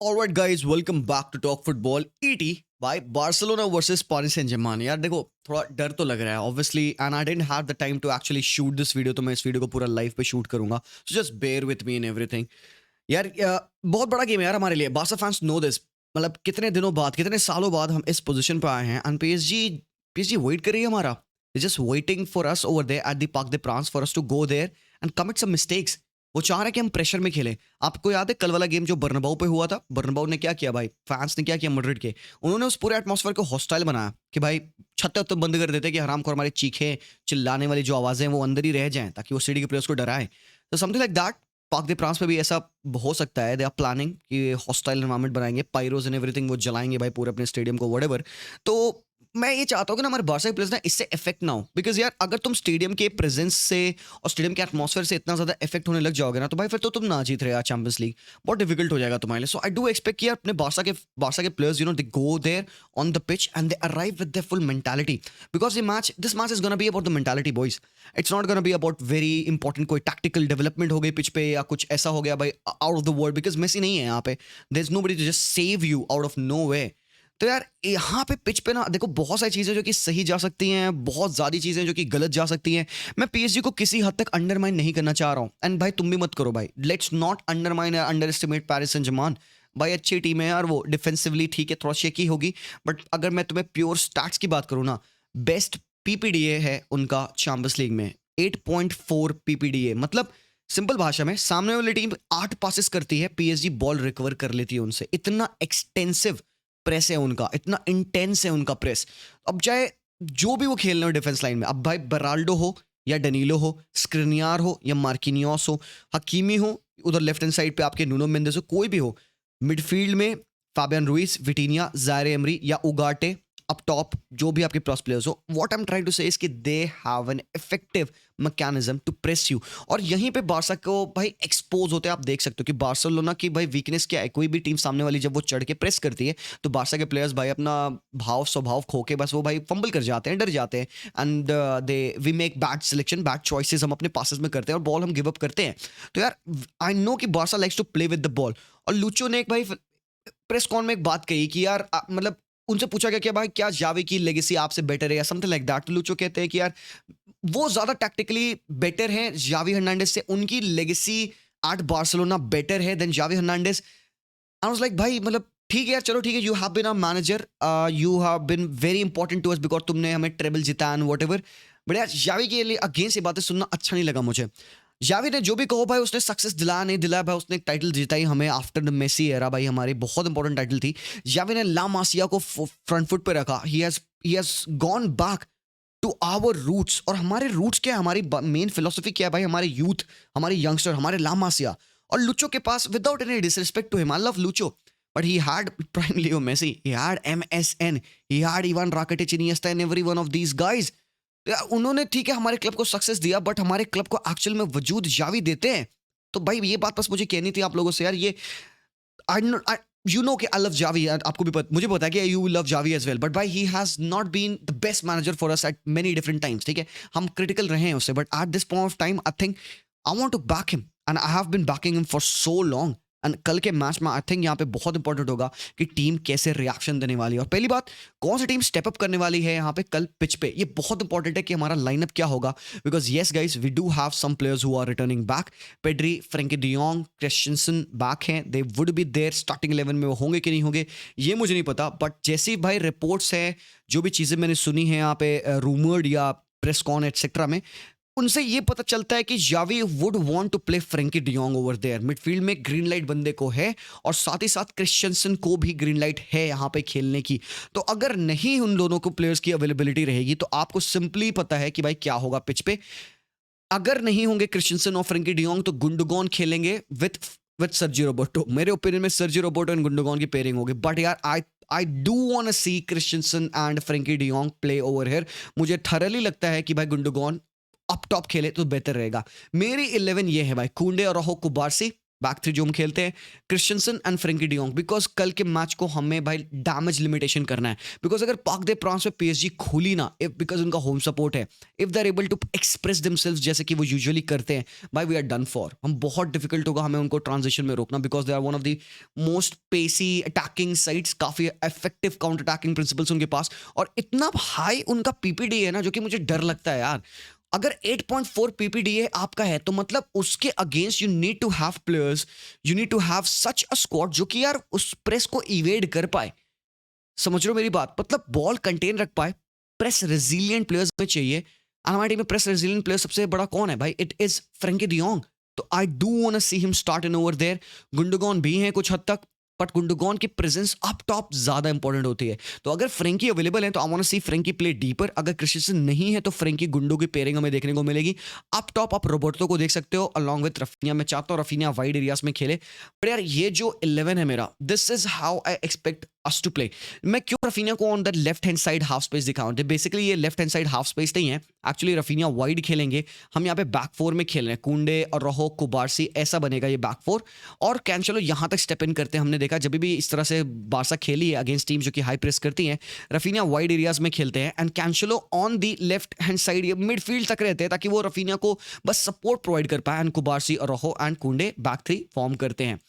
Alright guys, welcome back to talk football ET by Barcelona versus Paris Saint Germain. यार देखो, थोड़ा डर तो लग रहा है obviously, and I didn't have the time to actually shoot this video. तो मैं इस वीडियो को पूरा लाइव पे शूट करूंगा, so just bear with me in everything. यार बहुत बड़ा गेम है यार हमारे लिए। Barca fans know this. मतलब कितने दिनों बाद, कितने सालों बाद हम इस पोजीशन पे आए हैं, एंड पीएसजी वेट कर रही है हमारा। Just waiting for us over there at the Parc de France for us to go there and commit some mistakes. वो चाह रहे हैं कि हम प्रेशर में खेलें। आपको याद है कल वाला गेम जो बर्नबाउ पे हुआ था? बर्नबाउ ने क्या किया भाई, फैंस ने क्या किया मैड्रिड के? उन्होंने उस पूरे एटमॉस्फेयर को हॉस्टाइल बनाया कि भाई छत्ते उत्ते बंद कर देते कि हराम को हमारे चीखे चिल्लाने वाली जो आवाजें हैं वो अंदर ही रह जाएं, ताकि वो सिटी के प्लेयर्स को डराए। तो something like that park de France पे भी ऐसा हो सकता है। दे आर प्लानिंग कि हॉस्टाइल एनवायरनमेंट बनाएंगे, पायरोज एंड एवरीथिंग वो जलाएंगे भाई पूरे अपने स्टेडियम को, व्हाटएवर। तो मैं ये चाहता हूँ कि ना हमारे बारसा के प्लेयर्स ना इससे इफेक्ट ना हो, बिकॉज यार अगर तुम स्टेडियम के प्रेजेंस से और स्टेडियम के एटमॉस्फेयर से इतना ज्यादा इफेक्ट होने लग जाओगे ना, तो भाई फिर तो तुम ना जीत रहे यार चैंपियंस लीग। बहुत डिफिकल्ट हो जाएगा तुम्हारे लिए। सो आई डू एक्सपेक्ट कि यार अपने बारसा के players they go there on the pitch and they arrive with their full mentality, because this match is gonna be about the mentality boys. It's not gonna be about very important कोई tactical development हो गई pitch पे या कुछ ऐसा हो गया भाई out of the world, because Messi नहीं है यहाँ पे। There is nobody to just save you out of no way. तो यार यहाँ पे पिच पे ना देखो, बहुत सारी चीजें जो कि सही जा सकती हैं, बहुत ज्यादा चीजें जो कि गलत जा सकती हैं। मैं पीएसजी को किसी हद तक अंडरमाइन नहीं करना चाह रहा हूँ, एंड भाई तुम भी मत करो भाई। लेट्स नॉट अंडरमाइन या underestimate Paris Saint Germain. भाई अच्छी टीम है यार, वो डिफेंसिवली ठीक है, थोड़ा शेकी होगी, बट अगर मैं तुम्हें प्योर स्टैट्स की बात करूँ ना, बेस्ट पीपीडीए है उनका चैंपियंस लीग में, 8.4 पीपीडीए। मतलब सिंपल भाषा में सामने वाली टीम 8 पासेस करती है, पीएसजी बॉल रिकवर कर लेती है उनसे। इतना एक्सटेंसिव प्रेस है उनका, इतना इंटेंस है उनका प्रेस। अब चाहे जो भी वो खेलने हो डिफेंस लाइन में, अब भाई बराल्डो हो या डनीलो हो, स्क्रिनियार हो या मार्किनियोस हो, हकीमी हो उधर लेफ्ट हैंड साइड पे आपके नूनो मेंडेस हो, कोई भी हो, मिडफील्ड में Fabian Ruiz, Vitinha, Zaire Emery या उगाटे, अप टॉप जो भी आपके प्लस प्लेयर्स हो, what I am trying to say is कि they have an effective mechanism to press you. और यहीं पे बारसा को भाई एक्सपोज होते हैं। आप देख सकते हो कि बार्सिलोना की भाई वीकनेस क्या है। कोई भी टीम सामने वाली जब वो चढ़ के प्रेस करती है, तो बारसा के प्लेयर्स भाई अपना भाव स्वभाव खो के बस वो भाई फंबल कर जाते हैं, डर जाते हैं, and they we make bad selection, bad choices हम अपने पासेस में करते हैं और बॉल हम गिव अप करते हैं। तो यार आई नो कि Barca likes to play with the ball. और लूचो ने एक भाई प्रेस कॉन में एक बात कही कि यार मतलब उनसे पूछा गया कि भाई क्या जावी की लेगेसी आपसे बेटर है या समथिंग लाइक दैट। तो लूचो कहते हैं कि यार वो ज्यादा टैक्टिकली बेटर है जावी हर्नांडेस से, उनकी लेगेसी एट बार्सिलोना बेटर है than Xavi Hernandez. I was like भाई मतलब ठीक है यार, चलो ठीक है, you have been a manager, you have been very important to us because तुमने हमें ट्रेबल जिताया एंड व्हाटएवर। बट यार जावी के लिए अगेंस्ट ये बातें सुनना अच्छा नहीं लगा मुझे। जावी ने जो भी कहो भाई, उसने सक्सेस दिलाया नहीं दिलाया भाई, उसने एक टाइटल जिताई हमें आफ्टर द मेसी एरा भाई, हमारी बहुत इंपॉर्टेंट टाइटल थी। जावी ने ला मासिया को फ्रंट फुट पे रखा। He has gone back to our roots. और हमारे रूट्स क्या है, हमारी मेन फिलोसफी क्या है भाई, हमारे यूथ, हमारे यंगस्टर, हमारे ला मासिया। और लुचो के पास, without any disrespect to him, I love Lucho, but he had prime Leo Messi, he had MSN, he had Ivan Rakitic, Iniesta and every one of these guys। उन्होंने ठीक है हमारे club को success दिया, but हमारे club को actual में वजूद जावी देते हैं। तो भाई ये बात बस मुझे कहनी थी आप लोगों से यार। ये आई यू नो कि आई लव जावी, आपको भी मुझे पता है कि you love Xavi as well, but भाई he has not been the best manager for us at many different times. ठीक है, हम क्रिटिकल रहे हैं उससे, but at this point of time I think I want to back him and I have been backing him for so long. And कल के match में I think यहाँ पे बहुत इंपॉर्टेंट होगा कि टीम कैसे रिएक्शन देने वाली है। और पहली बात, कौन सी टीम स्टेप अप करने वाली है यहाँ पे कल पिच पे, ये बहुत इंपॉर्टेंट है कि हमारा लाइनअप क्या होगा। Because yes guys, we do have some players who are returning back. Pedri, Frenkie de Jong, Christensen back हैं, they would be there starting 11 में। वो होंगे कि नहीं होंगे ये मुझे नहीं पता, बट जैसी भाई रिपोर्ट्स हैं, जो भी चीज़ें मैंने सुनी है यहाँ पे रूमर्ड या प्रेस कॉन एटसेट्रा में, उनसे ये पता चलता है कि Xavi would want to play Frenkie de Jong over there. Midfield में ग्रीन लाइट बंदे को है, और साथ ही साथ क्रिस्टियनसन को भी ग्रीन लाइट है यहाँ पे खेलने की। तो अगर नहीं उन दोनों को प्लेयर्स की अवेलेबिलिटी रहेगी, तो आपको सिंपली पता है कि भाई क्या होगा पिच पे। अगर नहीं होंगे क्रिस्टियनसन और फ्रैंकी डियोंग, तो गुंडोगन खेलेंगे विद सर्जी रोबर्टो। मेरे ओपिनियन में सर्जी रोबर्टो एंड गुंडोगन की पेयरिंग होगी। बट यार I do want to see Christensen and Frenkie de Jong play over here. मुझे थरली लगता है कि भाई गुंडोगन अप टॉप खेले तो बेहतर रहेगा। मेरी 11 ये है भाई, कुंडे और रोहो कुबारसी, बैक थ्री जो हम खेलते हैं, Christiansen and Frenkie de Jong, because कल के मैच को हमें भाई डैमेज लिमिटेशन करना है। बिकॉज अगर पार्क दे प्रांस में पीएसजी खोली ना, इफ बिकॉज उनका होम सपोर्ट है, if they are able to express themselves जैसे कि वो यूजुअली करते हैं, भाई वी आर डन फॉर। हम बहुत डिफिकल्ट होगा हमें उनको ट्रांजिशन में रोकना, because they are one of the most pacy attacking sides, काफी इफेक्टिव काउंटर अटैकिंग प्रिंसिपल्स उनके पास, और इतना हाई उनका पीपीडी है ना, जो कि मुझे डर लगता है यार। अगर 8.4 पीपीडीए आपका है तो मतलब उसके against you need to have players, you need to have such a squad जो कि यार उस प्रेस को इवेड कर पाए। समझ रहे हो मेरी बात? मतलब बॉल कंटेन रख पाए, प्रेस रेजिलियंट प्लेयर्स में चाहिए। और हमारी टीम में प्रेस रेजिलियंट प्लेयर सबसे बड़ा कौन है भाई? It is Frenkie de Jong. तो I do want to see him start in over there. Gundogan भी है कुछ हद तक, बट गुंडोगॉन की प्रेजेंस अप टॉप ज्यादा इंपॉर्टेंट होती है। तो अगर फ्रेंकी अवेलेबल है तो I want to see Frenkie play deeper. अगर क्रिस्टियन नहीं है तो फ्रेंकी गुंडो की पेयरिंग हमें देखने को मिलेगी। अप टॉप आप रोबर्टो को देख सकते हो अलॉन्ग विद रफीनिया। मैं चाहता हूँ रफीनिया वाइड एरियाज में खेले, पर यार ये जो 11 है मेरा, this is how I expect us to play. मैं क्यों रफीनिया को on the left hand side half space दिखाऊं? बेसिकली ये left hand side half space नहीं है, एक्चुअली रफीनिया वाइड खेलेंगे। हम यहाँ पे बैक फोर में खेल रहे हैं, कुंडे और रहो कुबारसी, ऐसा बनेगा ये बैक फोर। और कैंसेलो यहाँ तक स्टेप इन करते हैं। हमने देखा जब भी इस तरह से बारसा खेली है अगेंस्ट टीम जो कि हाई प्रेस करती हैं, रफीनिया वाइड एरियाज में खेलते हैं and Cancelo on the left hand side midfield तक रहते हैं, ताकि वो रफीनिया को बस सपोर्ट प्रोवाइड कर पाए। एंड कुबारसी और रहो एंड कुंडे बैक थ्री फॉर्म करते हैं।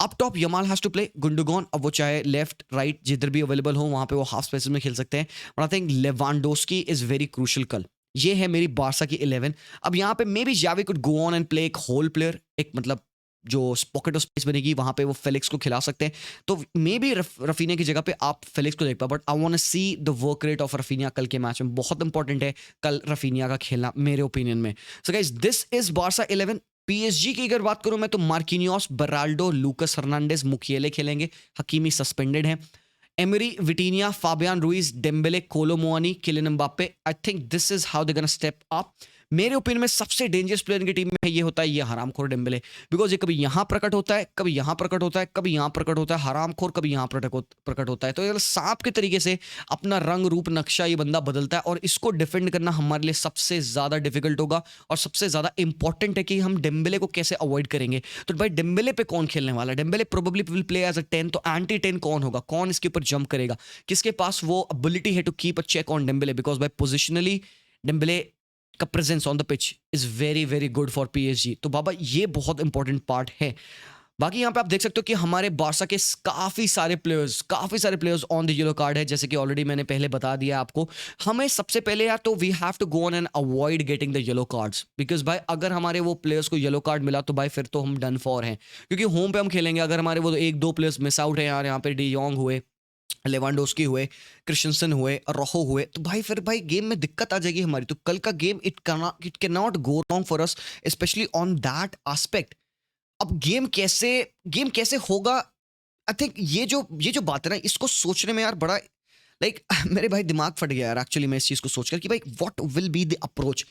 Up top Yamal has to play Gundogan. अब वो चाहे लेफ्ट राइट जिधर भी अवेलेबल हो वहां पे वो हाफ स्पेस में खेल सकते हैं। But I think Lewandowski is very crucial कल। ये है मेरी बारसा की 11। अब यहाँ पे maybe Xavi could go on and play एक होल प्लेयर, एक मतलब जो पॉकेट ऑफ स्पेस बनेगी वहां पे वो फेलिक्स को खिला सकते हैं। तो मे बी रफीनिया की जगह पे आप फेलिक्स को देख पाओ। But I want to see the work rate of Raphinha कल के मैच में। बहुत इंपॉर्टेंट है कल रफीनिया का खेलना मेरे ओपिनियन में। So guys this is Barça 11। PSG की अगर बात करूं मैं तो मार्किनियोस, बराल्डो, लूकस हर्नांडेज, मुकिएले खेलेंगे। हकीमी सस्पेंडेड है। Emery, Vitinha, Fabian Ruiz, Dembele, Kolo Muani, Kylian Mbappe. I think this is how they gonna step up. मेरे ओपिनियन में सबसे डेंजरस प्लेयर इनकी टीम में ये होता है, ये हरामखोर डेम्बेले। बिकॉज ये कभी यहाँ प्रकट होता है, कभी यहाँ प्रकट होता है, कभी यहाँ प्रकट होता है। हरामखोर कभी यहाँ प्रकट होता है। तो ये सांप के तरीके से अपना रंग रूप नक्शा ये बंदा बदलता है, और इसको डिफेंड करना हमारे लिए सबसे ज्यादा डिफिकल्ट होगा। और सबसे ज्यादा इंपॉर्टेंट है कि हम डेम्बेले को कैसे अवॉइड करेंगे। तो भाई डेम्बेले पे कौन खेलने वाला है? Dembele probably will play as a 10। तो एंटी 10 कौन होगा? कौन इसके ऊपर जंप करेगा? किसके पास वो एबिलिटी है to keep a check on Dembele? Because भाई पोजिशनली डेम्बेले का presence on the pitch is very very good for PSG. तो बाबा ये बहुत इंपॉर्टेंट पार्ट है। बाकी यहाँ पे आप देख सकते हो कि हमारे बारसा के काफी सारे players on the yellow card है, जैसे कि ऑलरेडी मैंने पहले बता दिया आपको। हमें सबसे पहले यार तो we have to go on and avoid getting the yellow cards, because भाई अगर हमारे वो प्लेयर्स को येलो कार्ड मिला तो भाई फिर तो हम डन फॉर हैं, क्योंकि होम पे हम खेलेंगे। अगर हमारे वो एक दो प्लेयर्स मिस आउट है यार, यहाँ पे डी योंग हुए, लेवांडोस्की हुए, क्रिश्चियनसन हुए, रोहो हुए, तो भाई फिर भाई गेम में दिक्कत आ जाएगी हमारी। तो कल का game it can not go wrong for us, specially on that aspect. अब गेम कैसे होगा? आई थिंक ये जो बात है ना, इसको सोचने में यार बड़ा लाइक मेरे भाई दिमाग फट गया यार एक्चुअली मैं इस चीज को सोचकर कि भाई what will be the approach.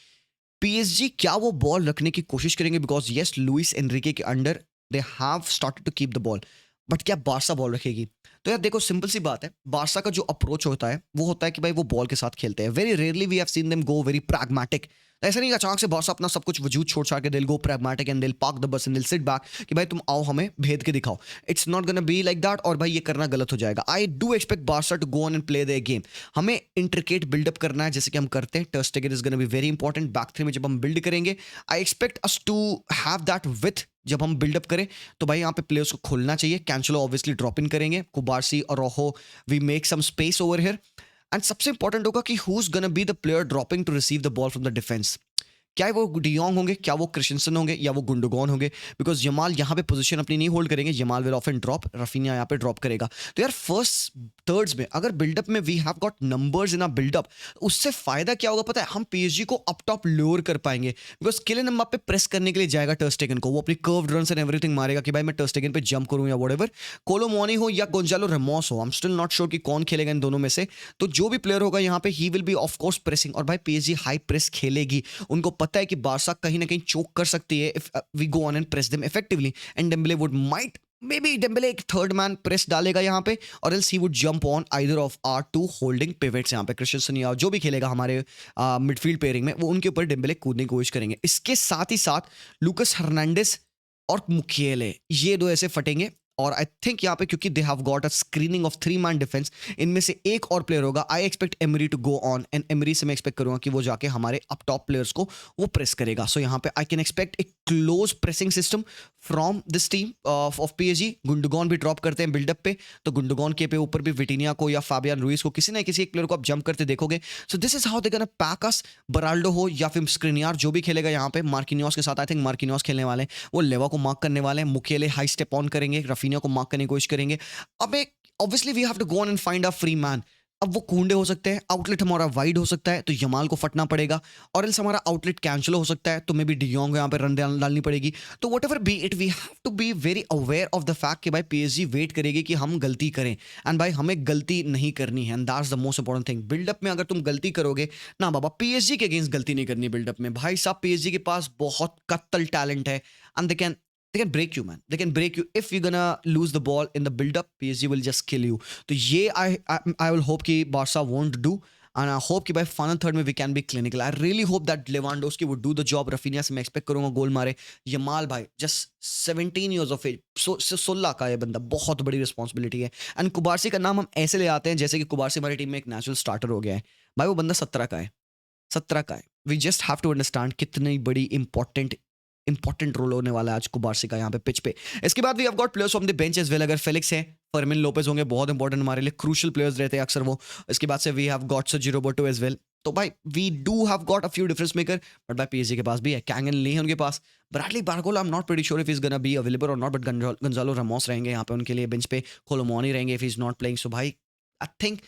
PSG क्या वो बॉल रखने की कोशिश करेंगे? बिकॉज यस लुइस एनरिके के under they have started to keep the ball, but क्या बारसा बॉल रखेगी? तो यार देखो सिंपल सी बात है, बारसा का जो अप्रोच होता है वो होता है कि भाई वो बॉल के साथ खेलते हैं। Very rarely we have seen them go very pragmatic. ऐसा नहीं कि अचानक से बारसा अपना सब कुछ वजूद छोड़ छाड़ के they'll go pragmatic and they'll park the bus and they'll sit back कि भाई तुम आओ हमें भेद के दिखाओ। It's not gonna be like that, और भाई ये करना गलत हो जाएगा। I do expect Barca to go on and play their game. हमें इंट्रिकेट बिल्डअप करना है जैसे कि हम करते हैं। Ter Stegen is gonna be very important. Back three में जब हम बिल्ड करेंगे, I expect us to have that with. जब हम बिल्डअप करें तो भाई यहाँ पे प्लेयर्स को खोलना चाहिए। कैंसेलो ऑब्वियसली ड्रॉप इन करेंगे, कुबारसी और रोहो we make some space over here. And सबसे इंपॉर्टेंट होगा कि who is gonna be the player dropping to receive the ball from the defence. क्या वो डियोंग होंगे, क्या वो क्रिश्चियनसन होंगे, या वो गुंडोगॉन होंगे? बिकॉज यमाल यहाँ पे पोजीशन अपनी नहीं होल्ड करेंगे। Yamal will often drop, Raphinha यहाँ पे ड्रॉप करेगा। तो यार फर्स्ट थर्ड्स में अगर बिल्डअप में we have got numbers in a buildup, उससे फायदा क्या होगा पता है? हम पीएसजी को अप टॉप लोअर कर पाएंगे। बिकॉज किलियन एम्बाप्पे प्रेस करने के लिए जाएगा टर स्टेगन को, वो अपनी कर्व्ड रन्स एंड एवरीथिंग मारेगा कि भाई मैं टर स्टेगन पे जंप करूं या व्हाटएवर। कोलो मोनी हो या गोंजालो रेमोस हो, I am still not sure कि कौन खेलेगा इन दोनों में से। तो जो भी प्लेयर होगा यहाँ पे he will be of course pressing, और भाई पीएसजी हाई प्रेस खेलेगी। उनको पता है कि बारसा कहीं ना कहीं चोक कर सकती है if we go on and press them effectively. And Dembele would might maybe Dembele एक थर्ड मैन प्रेस डालेगा यहाँ पे, और else he would jump on either of our two holding pivots. यहाँ पे क्रिश्चियनसन या जो भी खेलेगा हमारे मिडफील्ड पेयरिंग में, वो उनके ऊपर डेम्बले कूदने की कोशिश करेंगे। इसके साथ ही साथ लूकस हर्नांडेज और मुखिएले, ये दो ऐसे फटेंगे। और आई थिंक यहाँ पे क्योंकि they have got a screening of 3 man defence, इनमें से एक और प्लेयर होगा। I expect Emery to go on, and Emery से मैं एक्सपेक्ट करूंगा कि वो जाके हमारे अप टॉप प्लेयर्स को वो प्रेस करेगा। सो यहाँ पे I can expect A close pressing system from this team of PSG. Gundogan भी ड्रॉप करते हैं बिल्डअप पे, तो गुंडोगन के पे ऊपर भी विटिनिया को या फाबियन रुइस को, किसी ना किसी एक प्लेयर को आप जंप करते देखोगे। So this is how they gonna pack us. Beraldo हो या फिर स्क्रिनियार, जो भी खेलेगा यहाँ पे मार्किनियोस के साथ, आई थिंक मार्किनियोस खेलने वाले हैं, वो लेवा को मार्क करने वाले हैं। मुकेले हाई स्टेप ऑन करेंगे, रफीनिया को मार्क करने की कोशिश करेंगे। अब एक obviously we have to go on and find a free man. अब वो कूंडे हो सकते हैं, आउटलेट हमारा वाइड हो सकता है, तो यमाल को फटना पड़ेगा, और एल्स हमारा आउटलेट कैंचलो हो सकता है, तो मे बी डियोंग यहाँ पे रन डालनी पड़ेगी। तो whatever be it, we have to be very aware of the fact कि भाई पीएसजी वेट करेगी कि हम गलती करें, एंड भाई हमें गलती नहीं करनी है, and that's the most important thing. Buildup में अगर तुम गलती करोगे ना बाबा, पीएसजी के अगेंस्ट गलती नहीं करनी बिल्डअप में। भाई साहब पीएसजी के पास बहुत कत्ल टैलेंट है, and they can break you, man. They can break you if you're gonna lose the ball in the build-up. PSG will just kill you. तो ये I will hope कि Barca won't do, and I hope कि by final third में we can be clinical. I really hope that Lewandowski would do the job. Rafinha से मैं expect करूँगा गोल मारे। Yamal भाई just 17 years of age, 16 का ये बंदा, बहुत बड़ी रिस्पॉन्सिबिलिटी है। एंड कुबारसी का नाम हम ऐसे ले आते हैं जैसे कि कुबारसी हमारी टीम में एक नेचुरल स्टार्टर हो गया है। भाई वो बंदा 17 का है, 17 का है। We just have to understand कितनी बड़ी इंपॉर्टेंट रोल होने वाला है आज कुबारसी का यहाँ पे पिच पे। इसके बाद we have got players from the bench as well. अगर फेलिक्स है, फर्मिन लोपेज होंगे, बहुत इंपॉर्टेंट हमारे लिए, क्रूशियल प्लेयर्स रहते हैं अक्सर वो। इसके बाद से we have got Sergi Roberto as well. तो भाई we do have got a few difference maker, but भाई पीएसजी के पास भी है, कैंगन ली है उनके पास, Bradley Barcola, I am not pretty sure if is gonna be available और नॉट, बट गंजालो रामोस रहेंगे यहाँ पे उनके लिए बेंच पे, कोलोमोनी रहेंगे if is not playing. So भाई आई थिंक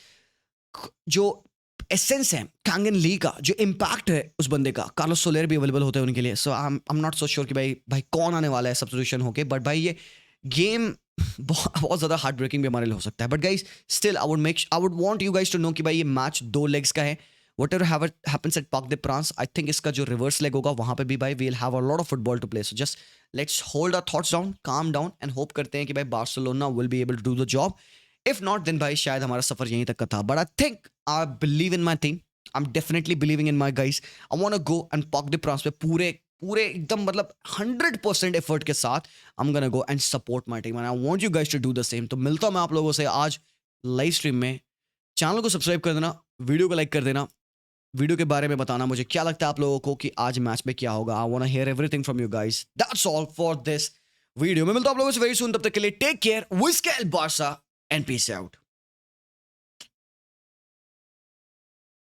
जो एसेंस है कैंगन ली का, जो इम्पैक्ट है उस बंदे का, कार्लोस सोलेर भी अवेलेबल होते हैं उनके लिए। So I am not so sure कि भाई कौन आने वाला है सब्स्टिट्यूशन होके, बट भाई ये गेम बहुत ज़्यादा हार्ट ब्रेकिंग भी हमारे लिए हो सकता है। But guys still I would want you guys to know कि भाई ये मैच 2 लेग्स का है। Whatever happens at Parc de France, I think इसका जो रिवर्स लेग होगा वहाँ पे भी भाई we'll have a lot of football to play. So just let's hold our thoughts down, calm down, and hope करते हैं कि भाई Barcelona will be able to do the job. If not then भाई शायद हमारा सफर यहीं तक का था। But I think I believe in my team, I am definitely believing in my guys. I want to go and Parc de France पे पूरे एकदम मतलब 100% एफर्ट के साथ I am gonna go and support my team, and I want you guys to do the same. तो मिलता हूं मैं आप लोगों से आज लाइव स्ट्रीम में। चैनल को सब्सक्राइब कर देना, वीडियो को लाइक कर देना, वीडियो के बारे में बताना मुझे क्या लगता है आप लोगों को कि आज मैच में क्या होगा। I want to hear everything from you guys. That's all for this video. मैं मिलता हूं आप लोगों से वेरी सून, तब तक के लिए take care, Visca Barca and peace out.